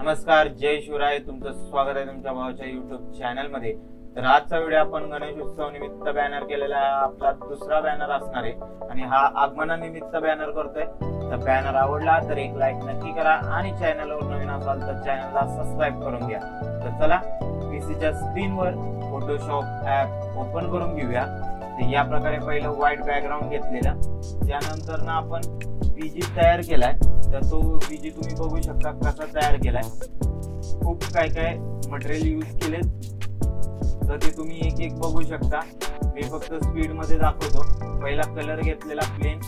नमस्कार, जय शिवराय. तुमचं स्वागत आहे तुमच्या भावाच्या युट्यूब चॅनल मध्ये. तर आजचा व्हिडिओ आपण गणेश उत्सव निमित्त बॅनर केलेला आपला दुसरा बॅनर असणार आहे आणि हा आगमनानिमित्त बॅनर करतोय. तर बॅनर आवडला तर एक लाईक नक्की करा आणि चॅनलवर नवीन असाल तर चॅनलला सबस्क्राईब करून घ्या. तर चला पीसीच्या स्क्रीनवर फोटोशॉप ऍप ओपन करून घेऊया. तर या प्रकारे पहिलं व्हाईट बॅकग्राऊंड घेतलेलं, त्यानंतर ना आपण बीजी तयार केलाय. तर तो बीजी तुम्ही बघू शकता कसा तयार केलाय. खूप काय काय मटेरियल यूज केले, तर ते तुम्ही एक एक बघू शकता. मी फक्त स्पीड मध्ये दाखवतो. पहिला कलर घेतलेला प्लेन,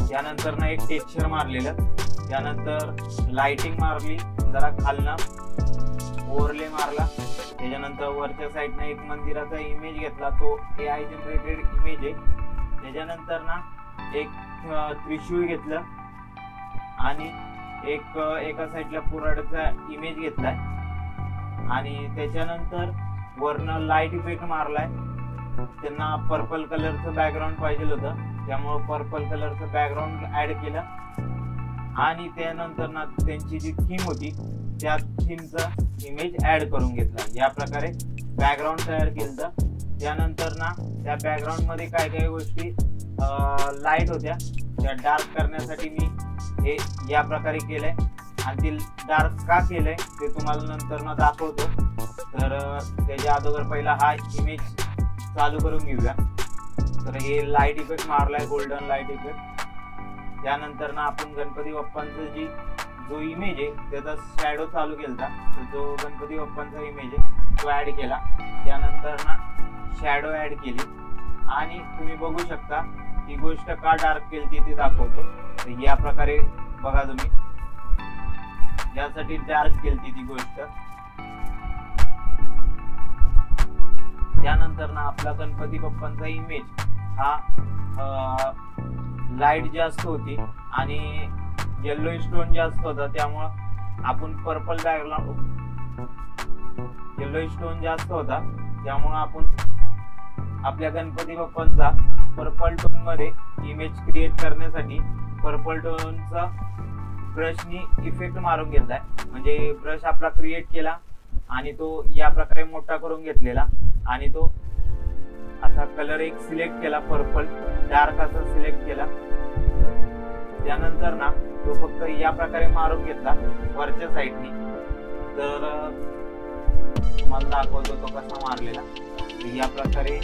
त्यानंतर ना एक टेक्स्चर मारलेलं, त्यानंतर लाइटिंग मारली, जरा खालना ओव्हरले मारला, त्याच्यानंतर वरच्या साईडने एक मंदिराचा इमेज घेतला, तो AI जनरेटेड इमेज आहे. त्याच्यानंतर ना एक त्रिशूळ घेतलं आणि एका साईडला पुराडाचा इमेज घेतलाय आणि त्याच्यानंतर वरनं लाईट इफेक्ट मारलाय. त्यांना पर्पल कलरचं बॅकग्राऊंड पाहिजे होतं, त्यामुळे पर्पल कलरचं बॅकग्राऊंड ऍड केलं आणि त्यानंतर ना त्यांची जी थीम होती त्या थीमचा इमेज ऍड करून घेतला. या प्रकारे बॅकग्राऊंड तयार केलं. त्यानंतर ना त्या बॅकग्राऊंड मध्ये काय काय गोष्टी लाईट होत्या, त्या डार्क करण्यासाठी मी हे या प्रकारे केलंय आणि ते डार्क का केलंय ते तुम्हाला नंतर ना दाखवतो. तर त्याच्या अगोदर पहिला हा इमेज चालू करून घेऊया. तर हे लाईट इफेक्ट मारलाय, गोल्डन लाईट इफेक्ट. त्यानंतर ना आपण गणपती बाप्पांचा जो इमेज आहे त्याचा शॅडो चालू केला. तर जो गणपती बाप्पांचा इमेज आहे तो ऍड केला. त्यानंतर ना शॅडो ऍड केली आणि तुम्ही बघू शकता ही गोष्ट का डार्क केली ते दाखवतो. तर या प्रकारे बघा तुम्ही, यासाठी डार्क केली ती गोष्ट. त्यानंतर ना आपला गणपती बाप्पांचा इमेज हा लाईट जास्त होती आणि येल्लो स्टोन जास्त होता, त्यामुळं आपण पर्पल बॅकग्राऊंड, येल्लो स्टोन जास्त होता त्यामुळं आपण आपल्या गणपती बाप्पांचा पर्पल टोन मध्ये इमेज क्रिएट करण्यासाठी पर्पल टोनचा ब्रशनी इफेक्ट मारून घेतलाय. म्हणजे ब्रश आपला क्रिएट केला आणि तो या प्रकारे मोठा करून घेतलेला आणि तो असा कलर एक सिलेक्ट केला, पर्पल डार्क असा सिलेक्ट केला. त्यानंतर ना तो फक्त या प्रकारे मारून घेतला वरच्या साईडनी. तर तुम्हाला दाखवतो तो कसा मारलेला. या प्रकारे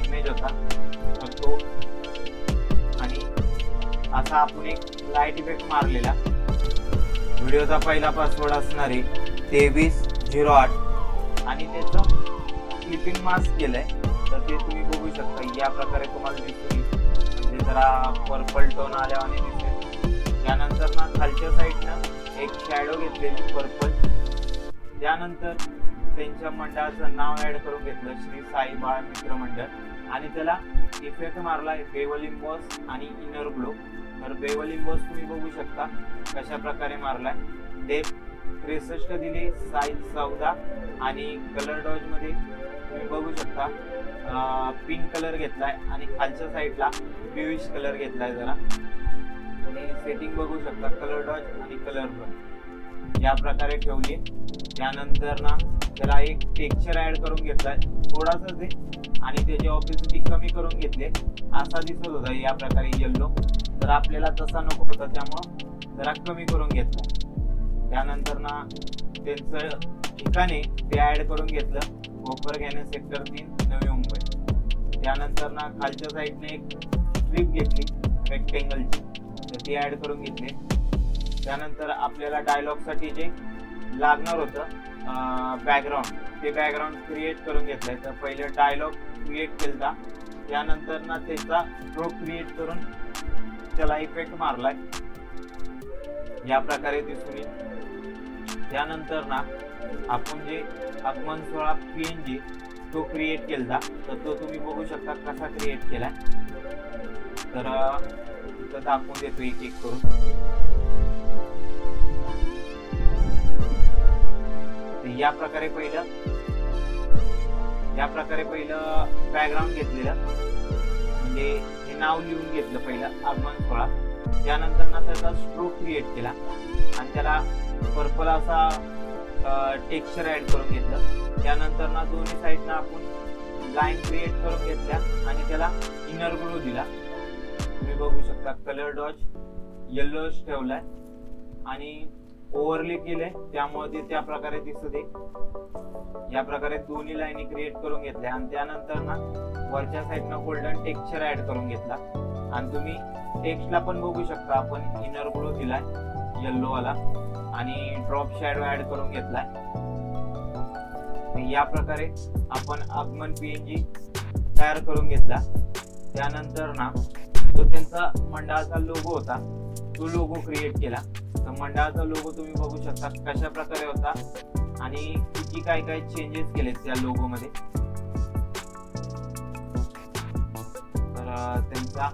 इमेज होता तर तो, आणि असा आपण एक लाईट इफेक्ट मारलेला. व्हिडिओचा पहिला पासवर्ड असणार आहे 2308 आणि त्याचं क्लिपिंग मास्क केलंय. तर ते तुम्ही बघू शकता या प्रकारे तुम्हाला दिसतो, म्हणजे जरा पर्पल टोन आल्याने दिसेल. त्यानंतर ना खालच्या साईडनं एक शॅडो घेतलेली पर्पल. त्यानंतर त्यांच्या मंडळाचं नाव ऍड करून घेतलं, श्री साई बाळ मित्र मंडळ, आणि त्याला इफेक्ट मारलाय बेवल इम्बॉस आणि इनर ग्लो. तर बेवल इम्बॉस तुम्ही बघू शकता कशा प्रकारे मारलाय. डेप्थ 63 दिली, साईज 14 आणि कलर डॉज मध्ये तुम्ही बघू शकता पिंक कलर घेतलाय आणि खालच्या साईडला ब्लूइश कलर घेतलाय जरा. आणि सेटिंग बघू शकता कलर डॉज आणि कलर पण या प्रकारे ठेवली. त्यानंतर ना त्याला एक टेक्स्चर ऍड करून घेतलाय थोडासा ते, आणि त्याची ऑपेसिटी कमी करून घेतली. असा दिसत होता या प्रकारे येल्लो, तर आपल्याला तसा नको होता त्यामुळं जरा कमी करून घेतला. त्यानंतर ना त्यांचं ठिकाणी ते ऍड करून घेतलं, कोपरखैरणे सेक्टर 3 नवी मुंबई. त्यानंतर ना खालच्या साईडने एक स्ट्रीप घेतली रेक्टेंगलची, तर ती ऍड करून घेतली. त्यानंतर आपल्याला डायलॉग साठी जे लागणार होतं बॅकग्राऊंड, ते बॅकग्राऊंड क्रिएट करून घेतलंय. तर पहिले डायलॉग क्रिएट केला, त्यानंतर ना त्याचा स्ट्रोक क्रिएट करून त्याला इफेक्ट मारलाय या प्रकारे दिसून येईल. त्यानंतर ना आपण जे आगमन सोहळा PNG तो क्रिएट केला, तर तो तुम्ही बघू शकता कसा क्रिएट केलाय. तर इथं दाखवून देतो एक एक करून. या प्रकारे पहिलं बॅकग्राऊंड घेतलेलं, म्हणजे हे नाव लिहून घेतलं पहिलं आगमन सोहळा. त्यानंतर ना त्याचा स्ट्रोक क्रिएट केला आणि त्याला पर्पल असा टेक्स्चर ऍड करून घेतलं. त्यानंतर ना दोन्ही साईडना आपण लाईन क्रिएट करून घेतल्या आणि त्याला इनर ग्लो दिला. तुम्ही बघू शकता कलर डॉच येलोच ठेवलाय आणि ओव्हरले केले, त्यामुळे ते त्या प्रकारे दिसते. या प्रकारे दोन्ही लाईनी क्रिएट करून घेतल्या आणि त्यानंतर ना वरच्या साईडनं गोल्डन टेक्स्चर ऍड करून घेतला आणि तुम्ही टेक्स्टला पण बघू शकता आपण इनर ग्लो दिलाय येल्लो वाला आणि ड्रॉप शॅडो ऍड करून घेतलाय. या प्रकारे आपण आगमन पीएनजी तयार करून घेतला. त्यानंतर ना जो त्यांचा मंडळाचा लोगो होता तो लोगो क्रिएट केला. तर मंडळाचा लोगो तुम्ही बघू शकता कशा प्रकारे होता आणि किती काय काय चेंजेस केलेत त्या लोगो मध्ये. तर त्यांचा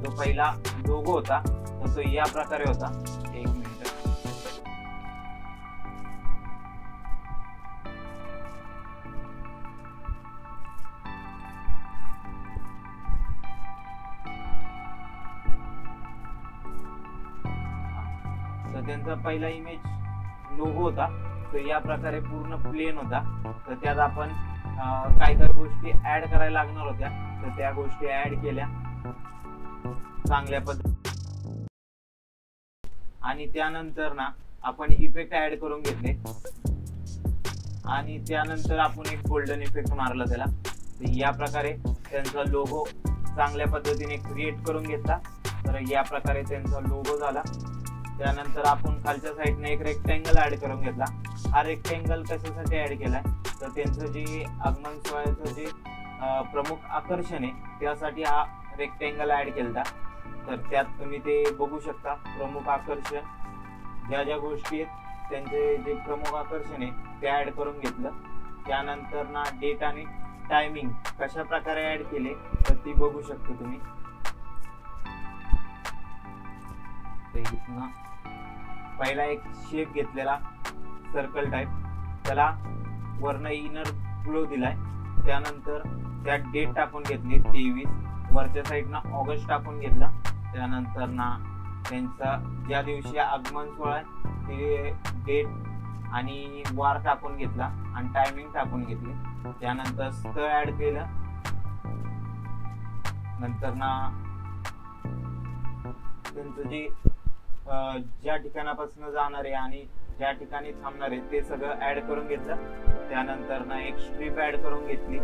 जो पहिला लोगो होता तर तो या प्रकारे होता. एक मिनिट. तर त्यांचा पहिला इमेज लोगो होता तो या प्रकारे पूर्ण प्लेन होता. तर त्यात आपण काही काही गोष्टी ऍड करायला लागणार होत्या, तर त्या गोष्टी ऍड केल्या चांगल्या पद्धतीने. आणि त्यानंतर ना आपण इफेक्ट ऍड करून घेतले आणि त्यानंतर आपण एक गोल्डन इफेक्ट मारला त्याला. तर या प्रकारे त्यांचा लोगो चांगल्या पद्धतीने क्रिएट करून घेतला. तर या प्रकारे त्यांचा लोगो झाला. त्यानंतर आपण खालच्या साईडने एक रेक्टँगल ऍड करून घेतला. हा रेक्टँगल कशासाठी ऍड केलाय तर त्यांचं जे आगमन सोहळ्याचं जे प्रमुख आकर्षण आहे त्यासाठी हा रेक्टँगल ऍड केला. तर त्यात तुम्ही ते बघू शकता प्रमुख आकर्षण ज्या ज्या गोष्टी आहेत त्यांचे जे प्रमुख आकर्षण आहे ते ऍड करून घेतलं. त्यानंतर ना डेट आणि टायमिंग कशा प्रकारे ऍड केले तर ती बघू शकता तुम्ही. पहिला एक शेप घेतलेला सर्कल टाइप, त्याला वरनं इनर ग्लो दिलाय. त्यानंतर त्यात डेट टाकून घेतली 23, वरच्या साईडनं ऑगस्ट टाकून घेतला. त्यानंतर ना त्यांचा ज्या दिवशी आगमन सोहळा आहे ते डेट आणि वार टाकून घेतला आणि टायमिंग टाकून घेतली. त्यानंतर स्थळ ऍड केलं. नंतर ना त्यांचं जे ज्या ठिकाणापासून जाणार आहे आणि ज्या ठिकाणी थांबणार आहे ते सगळं ऍड करून घेतलं. त्यानंतर ना एक स्ट्रीप ऍड करून घेतली.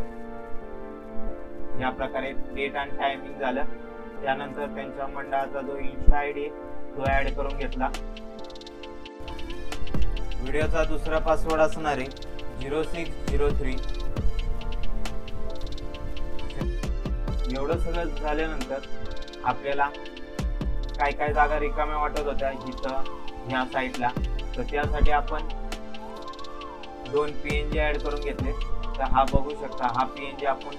या प्रकारे डेट आणि टायमिंग झालं. त्यानंतर त्यांच्या मंडळाचा जो इन्स्टा आयडी तो ऍड करून घेतला. व्हिडिओचा दुसरा पासवर्ड असणार आहे 0603. एवढं सगळं झाल्यानंतर आपल्याला काय काय जागा रिकाम्या वाटत होत्या इथं ह्या साईडला, तर त्यासाठी आपण 2 PNG ऍड करून घेतले. तर हा बघू शकता हा PNG आपण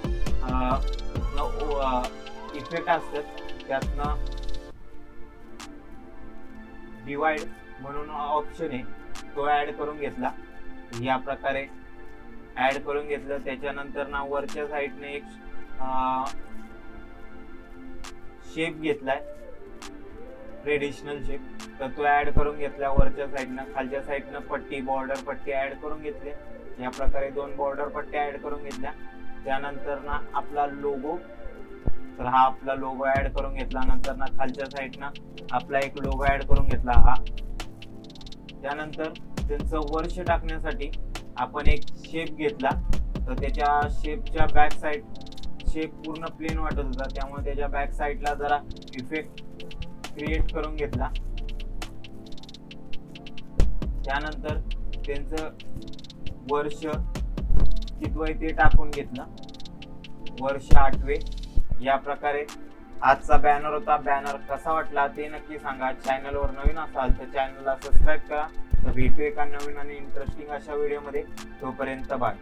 इफेक्ट असतात त्यातनं डिवाइड म्हणून ऑप्शन आहे तो ऍड करून घेतला. या प्रकारे ऍड करून घेतलं. त्याच्यानंतर ना वरच्या साईडने एक शेप घेतलाय ट्रेडिशनल शेप, तर तो ऍड करून घेतला वरच्या साईडनं. खालच्या साईडनं पट्टी बॉर्डर पट्टी ऍड करून घेतले. या प्रकारे 2 बॉर्डर पट्ट्या ऍड करून घेतल्या. त्यानंतर ना आपला लोगो, तर हा आपला लोगो ऍड करून घेतला. नंतर ना खालच्या साईडनं आपला एक लोगो ऍड करून घेतला हा. त्यानंतर त्यांचं वर्ष टाकण्यासाठी आपण एक शेप घेतला. तर त्याच्या शेपच्या बॅक साईड शेप पूर्ण प्लेन वाटत होता, त्यामुळे त्याच्या बॅक साईडला जरा इफेक्ट क्रिएट करून घेतला. त्यानंतर त्यांचं वर्ष कितवं ते टाकून घेतलं, वर्ष 8वे. या प्रकारे आजचा बॅनर होता. बॅनर कसा वाटला ते नक्की सांगा. चॅनलवर नवीन असाल तर चॅनलला सबस्क्राईब करा. तर भेटू एका नवीन आणि इंटरेस्टिंग अशा व्हिडिओमध्ये. तोपर्यंत बाय.